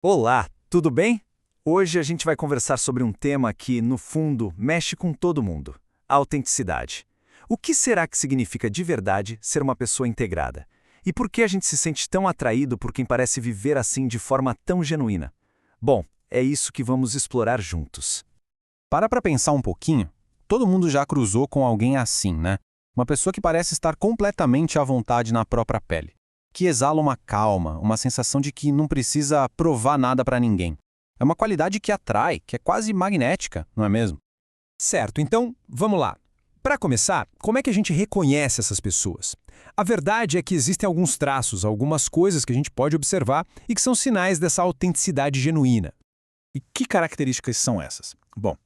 Olá, tudo bem? Hoje a gente vai conversar sobre um tema que, no fundo, mexe com todo mundo: a autenticidade. O que será que significa de verdade ser uma pessoa integrada? E por que a gente se sente tão atraído por quem parece viver assim de forma tão genuína? Bom, é isso que vamos explorar juntos. Para pensar um pouquinho, todo mundo já cruzou com alguém assim, né? Uma pessoa que parece estar completamente à vontade na própria pele, que exala uma calma, uma sensação de que não precisa provar nada para ninguém. É uma qualidade que atrai, que é quase magnética, não é mesmo? Certo, então vamos lá. Para começar, como é que a gente reconhece essas pessoas? A verdade é que existem alguns traços, algumas coisas que a gente pode observar e que são sinais dessa autenticidade genuína. E que características são essas? Bom,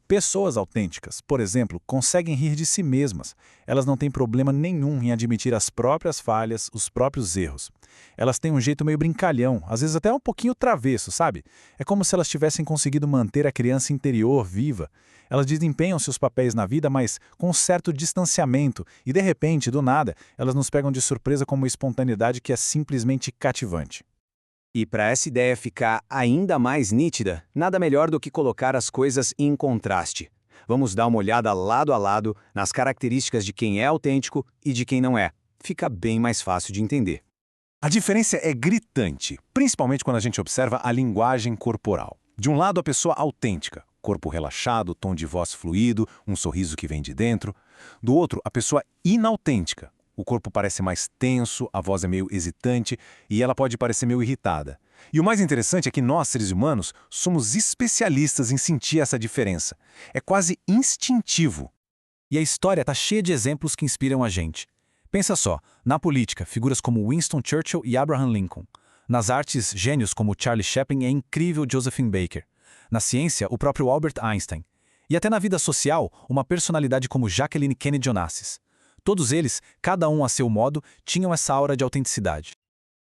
pessoas autênticas, por exemplo, conseguem rir de si mesmas. Elas não têm problema nenhum em admitir as próprias falhas, os próprios erros. Elas têm um jeito meio brincalhão, às vezes até um pouquinho travesso, sabe? É como se elas tivessem conseguido manter a criança interior viva. Elas desempenham seus papéis na vida, mas com um certo distanciamento, e de repente, do nada, elas nos pegam de surpresa com uma espontaneidade que é simplesmente cativante. E para essa ideia ficar ainda mais nítida, nada melhor do que colocar as coisas em contraste. Vamos dar uma olhada lado a lado nas características de quem é autêntico e de quem não é. Fica bem mais fácil de entender. A diferença é gritante, principalmente quando a gente observa a linguagem corporal. De um lado, a pessoa autêntica, corpo relaxado, tom de voz fluido, um sorriso que vem de dentro. Do outro, a pessoa inautêntica. O corpo parece mais tenso, a voz é meio hesitante e ela pode parecer meio irritada. E o mais interessante é que nós, seres humanos, somos especialistas em sentir essa diferença. É quase instintivo. E a história está cheia de exemplos que inspiram a gente. Pensa só, na política, figuras como Winston Churchill e Abraham Lincoln. Nas artes, gênios como Charlie Chaplin e a incrível Josephine Baker. Na ciência, o próprio Albert Einstein. E até na vida social, uma personalidade como Jacqueline Kennedy Onassis. Todos eles, cada um a seu modo, tinham essa aura de autenticidade.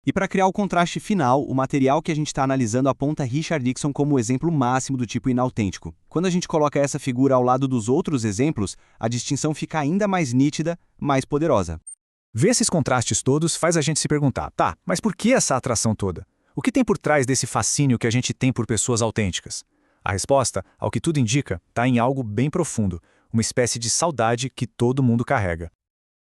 E para criar o contraste final, o material que a gente está analisando aponta Richard Nixon como o exemplo máximo do tipo inautêntico. Quando a gente coloca essa figura ao lado dos outros exemplos, a distinção fica ainda mais nítida, mais poderosa. Ver esses contrastes todos faz a gente se perguntar, tá, mas por que essa atração toda? O que tem por trás desse fascínio que a gente tem por pessoas autênticas? A resposta, ao que tudo indica, está em algo bem profundo, uma espécie de saudade que todo mundo carrega.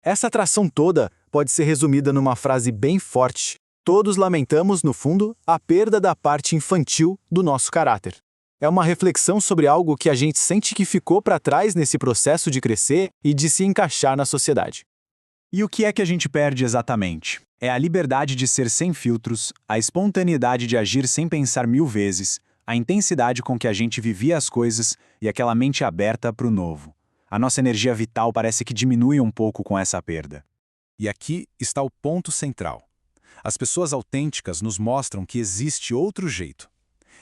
Essa atração toda pode ser resumida numa frase bem forte. Todos lamentamos, no fundo, a perda da parte infantil do nosso caráter. É uma reflexão sobre algo que a gente sente que ficou para trás nesse processo de crescer e de se encaixar na sociedade. E o que é que a gente perde exatamente? É a liberdade de ser sem filtros, a espontaneidade de agir sem pensar mil vezes, a intensidade com que a gente vivia as coisas e aquela mente aberta para o novo. A nossa energia vital parece que diminui um pouco com essa perda. E aqui está o ponto central. As pessoas autênticas nos mostram que existe outro jeito.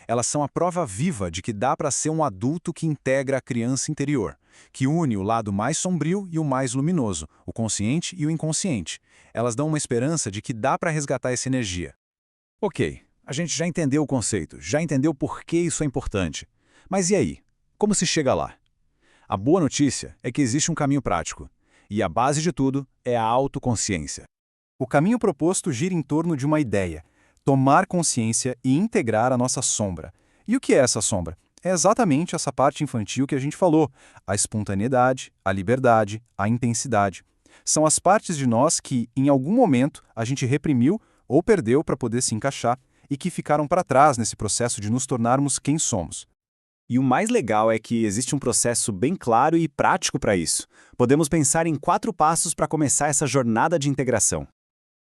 Elas são a prova viva de que dá para ser um adulto que integra a criança interior, que une o lado mais sombrio e o mais luminoso, o consciente e o inconsciente. Elas dão uma esperança de que dá para resgatar essa energia. Ok, a gente já entendeu o conceito, já entendeu por que isso é importante. Mas e aí? Como se chega lá? A boa notícia é que existe um caminho prático, e a base de tudo é a autoconsciência. O caminho proposto gira em torno de uma ideia: tomar consciência e integrar a nossa sombra. E o que é essa sombra? É exatamente essa parte infantil que a gente falou: a espontaneidade, a liberdade, a intensidade. São as partes de nós que, em algum momento, a gente reprimiu ou perdeu para poder se encaixar e que ficaram para trás nesse processo de nos tornarmos quem somos. E o mais legal é que existe um processo bem claro e prático para isso. Podemos pensar em 4 passos para começar essa jornada de integração.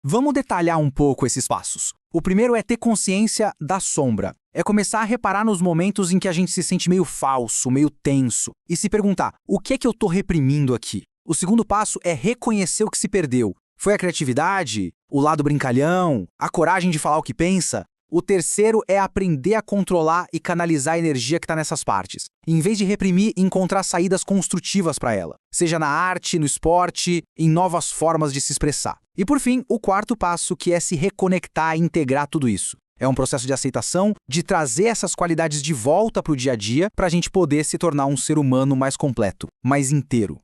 Vamos detalhar um pouco esses passos. O primeiro é ter consciência da sombra. É começar a reparar nos momentos em que a gente se sente meio falso, meio tenso, e se perguntar, o que é que eu estou reprimindo aqui? O segundo passo é reconhecer o que se perdeu. Foi a criatividade? O lado brincalhão? A coragem de falar o que pensa? O terceiro é aprender a controlar e canalizar a energia que está nessas partes. Em vez de reprimir, encontrar saídas construtivas para ela. Seja na arte, no esporte, em novas formas de se expressar. E por fim, o quarto passo, que é se reconectar e integrar tudo isso. É um processo de aceitação, de trazer essas qualidades de volta para o dia a dia, para a gente poder se tornar um ser humano mais completo, mais inteiro.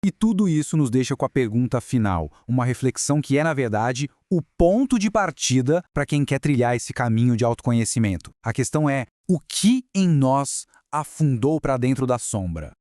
E tudo isso nos deixa com a pergunta final, uma reflexão que é, na verdade, o ponto de partida para quem quer trilhar esse caminho de autoconhecimento. A questão é, o que em nós afundou para dentro da sombra?